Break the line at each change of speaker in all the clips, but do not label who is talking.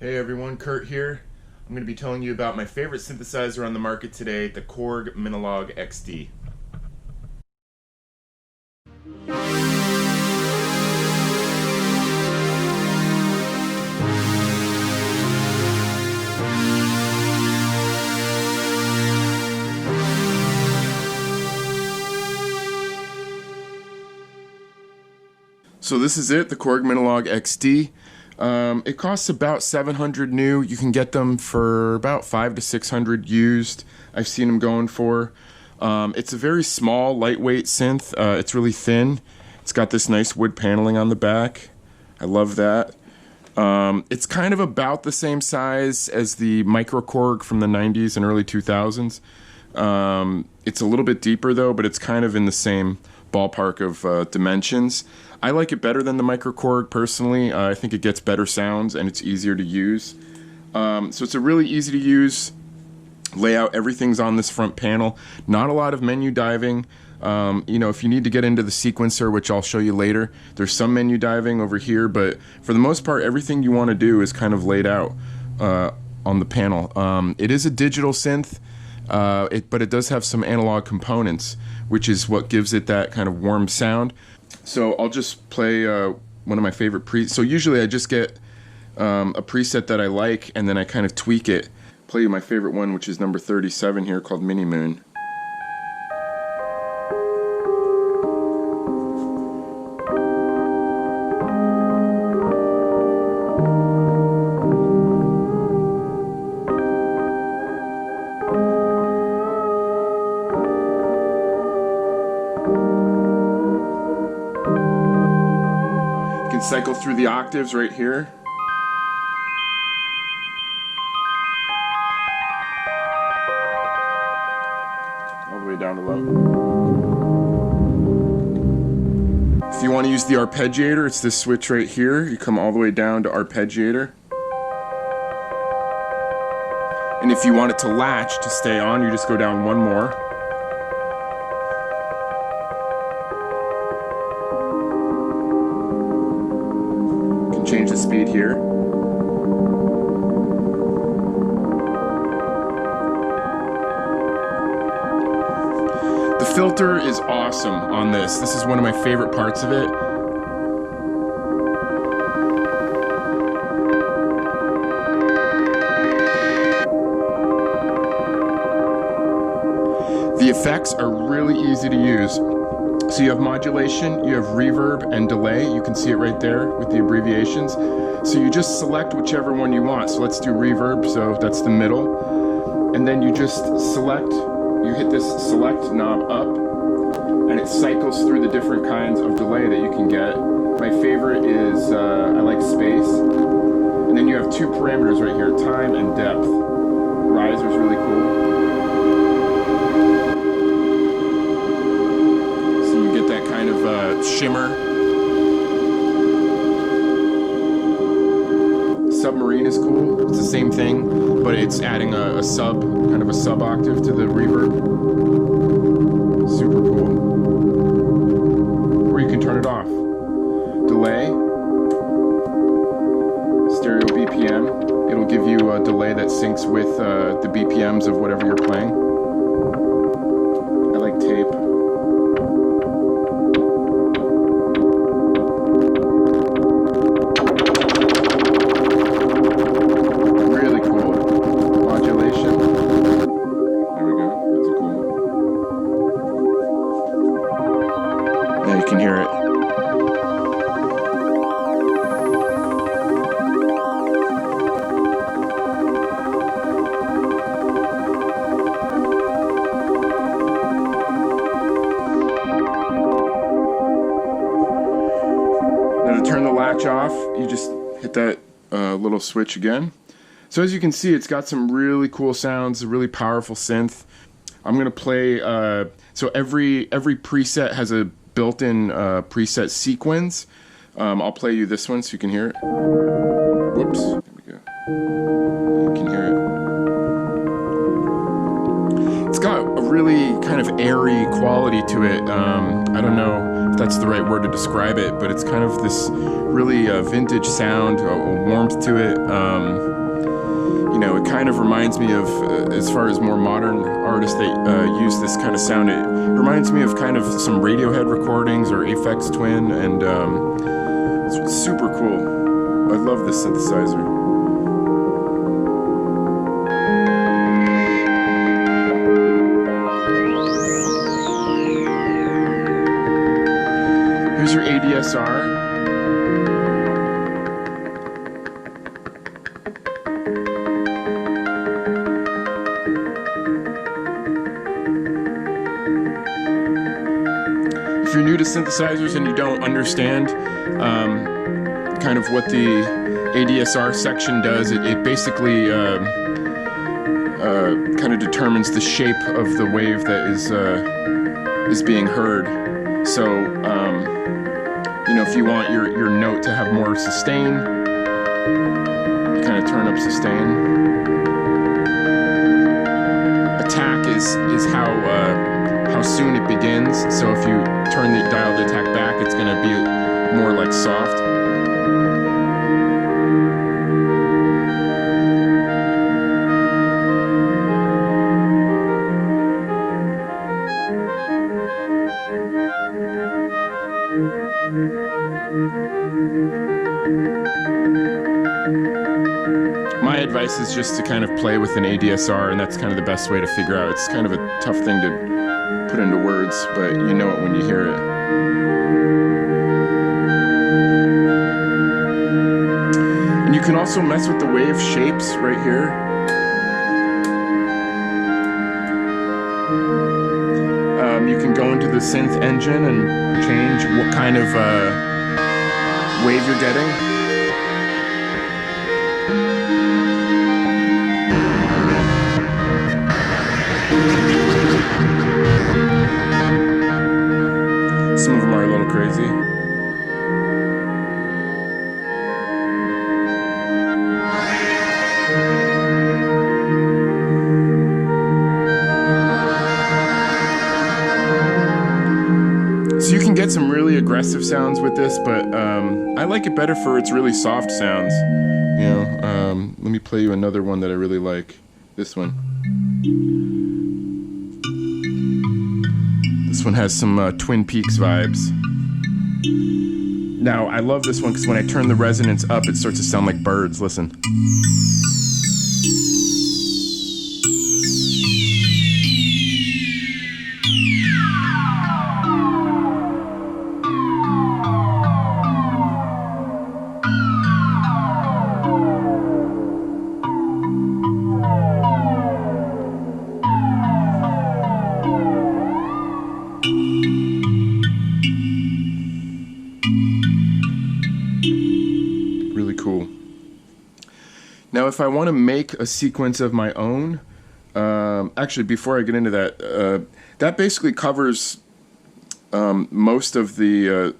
Hey everyone, Kurt here. I'm going to be telling you about my favorite synthesizer on the market today, the Korg Minilogue XD. So this is it, the Korg Minilogue XD. It costs about $700 new. You can get them for about $500 to $600 used. I've seen them going for. It's a very small, lightweight synth. It's really thin. It's got this nice wood paneling on the back. I love that. It's kind of about the same size as the Micro Korg from the 90s and early 2000s. It's a little bit deeper though, but it's kind of in the same ballpark of dimensions. I like it better than the Micro Korg personally. I think it gets better sounds and it's easier to use. So it's a really easy to use layout. Everything's on this front panel. Not a lot of menu diving. If you need to get into the sequencer, which I'll show you later, there's some menu diving over here, but for the most part, everything you want to do is kind of laid out on the panel. It is a digital synth, but it does have some analog components, which is what gives it that kind of warm sound. So I'll just play one of my favorite presets. So usually I just get a preset that I like, and then I kind of tweak it. Play you my favorite one, which is number 37 here, called Mini Moon. Cycle through the octaves right here. All the way down to low. If you want to use the Arpeggiator, it's this switch right here. You come all the way down to Arpeggiator. And if you want it to latch to stay on, you just go down one more. Change the speed here. The filter is awesome on this. This is one of my favorite parts of it. The effects are really easy to use. So you have modulation, you have reverb and delay. You can see it right there with the abbreviations. So you just select whichever one you want. So let's do reverb, so that's the middle. And then you just select, you hit this select knob up, and it cycles through the different kinds of delay that you can get. My favorite is, I like space. And then you have two parameters right here, time and depth. Riser's really cool. Shimmer. Submarine is cool. It's the same thing, but it's adding a sub, kind of a sub octave to the reverb. Super cool. Or you can turn it off. Delay. Stereo BPM. It'll give you a delay that syncs with the BPMs of whatever you're playing. I like tape. You can hear it. Now to turn the latch off, you just hit that little switch again. So as you can see, it's got some really cool sounds, a really powerful synth. I'm going to play, so every preset has a built-in preset sequence. I'll play you this one so you can hear it. Whoops, there we go. You can hear it. It's got a really kind of airy quality to it. I don't know if that's the right word to describe it, but it's kind of this really vintage sound, a warmth to it. You know, it kind of reminds me of, as far as more modern artists that use this kind of sound, it reminds me of kind of some Radiohead recordings or Aphex Twin, and it's super cool. I love this synthesizer. Here's your ADSR. If you're new to synthesizers and you don't understand kind of what the ADSR section does, it basically kind of determines the shape of the wave that is being heard. So, you know, if you want your note to have more sustain, you kind of turn up sustain. Attack is how soon it begins. So if you turn the dial the attack back, it's going to be more like soft. My advice is just to kind of play with an ADSR, and that's kind of the best way to figure out. It's kind of a tough thing to put into words, but you know it when you hear it. And you can also mess with the wave shapes right here. You can go into the synth engine and change what kind of wave you're getting. Some of them are a little crazy. So you can get some really aggressive sounds with this, but I like it better for its really soft sounds. You know, let me play you another one that I really like. This one. This one has some Twin Peaks vibes. Now, I love this one because when I turn the resonance up, it starts to sound like birds. Listen. Really cool. Now, if I want to make a sequence of my own, actually, before I get into that, that basically covers most of the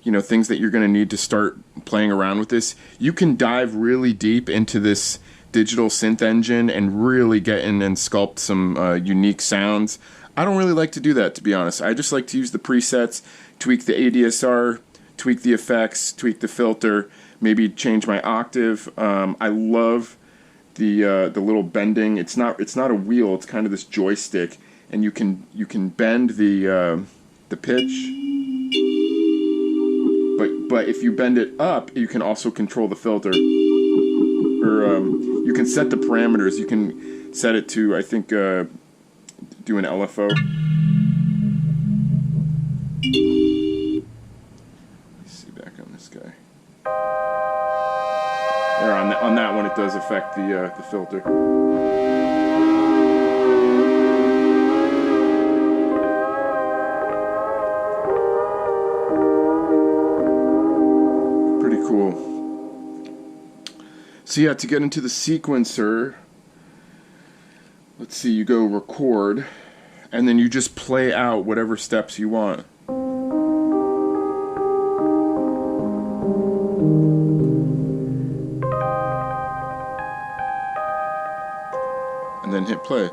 things that you're going to need to start playing around with this. You can dive really deep into this digital synth engine and really get in and sculpt some unique sounds. I don't really like to do that, to be honest. I just like to use the presets, tweak the ADSR, tweak the effects, tweak the filter, maybe change my octave. I love the little bending. It's not a wheel. It's kind of this joystick, and you can bend the pitch. But if you bend it up, you can also control the filter. Or you can set the parameters. You can set it to, I think, do an LFO. Let's see back on this guy. There, on that one, it does affect the filter. Pretty cool. So yeah, to get into the sequencer, let's see, you go record, and then you just play out whatever steps you want. And then hit play.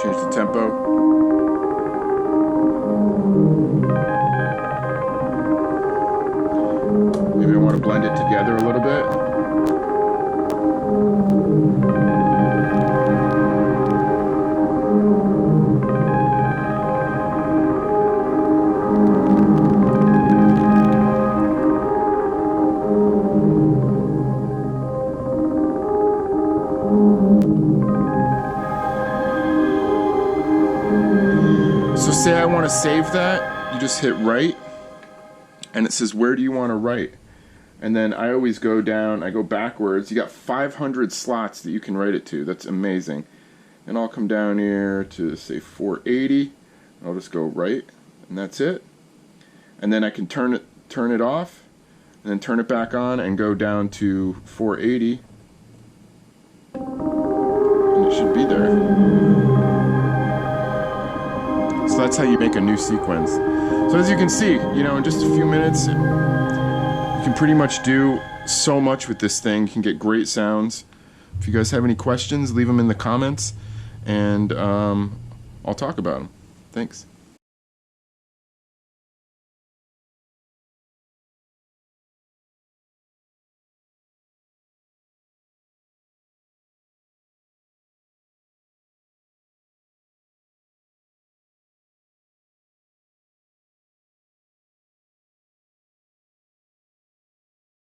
Change the tempo. Maybe I want to blend it together a little bit. So say I want to save that, you just hit write, and it says where do you want to write? And then I always go down, I go backwards. You got 500 slots that you can write it to. That's amazing. And I'll come down here to say 480. I'll just go right, and that's it. And then I can turn it off, and then turn it back on and go down to 480. And it should be there. So that's how you make a new sequence. So as you can see, in just a few minutes, you can pretty much do so much with this thing. You can get great sounds. If you guys have any questions, leave them in the comments, and I'll talk about them. Thanks.